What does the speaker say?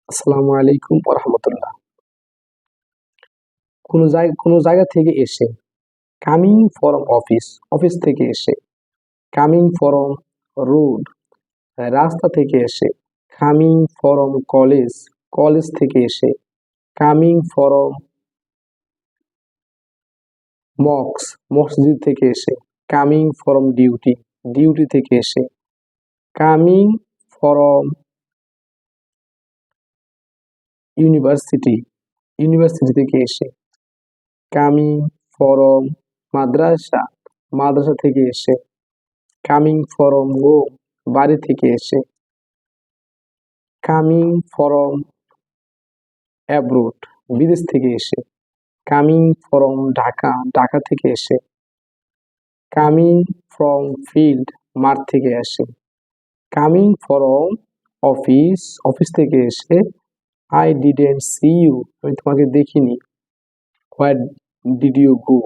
আসসালামু আলাইকুম রহমতুল্লাহ। কোনো জায়গা থেকে এসে, কামিং ফ্রম অফিস, অফিস থেকে এসে, কামিং ফ্রম রোড, রাস্তা থেকে এসে, কামিং ফ্রম কলেজ, কলেজ থেকে এসে, কামিং ফ্রম মক্স, মসজিদ থেকে এসে, কামিং ফ্রম ডিউটি, ডিউটি থেকে এসে, কামিং ফ্রম ইউনিভার্সিটি, ইউনিভার্সিটি থেকে এসে, কামিং ফ্রম মাদ্রাসা, মাদ্রাসা থেকে এসে, কামিং ফ্রম হোম, বাড়ি থেকে এসে, কামিং ফ্রম অ্যাব্রোড, বিদেশ থেকে এসে, কামিং ফ্রম ঢাকা, ঢাকা থেকে এসে, কামিং ফ্রম ফিল্ড, মাঠ থেকে এসে, কামিং ফ্রম অফিস, অফিস থেকে এসে, আই ডিডেন্ট সি ইউ, আমি তোমাকে দেখিনি, হোয়ার ডিড ইউ গো,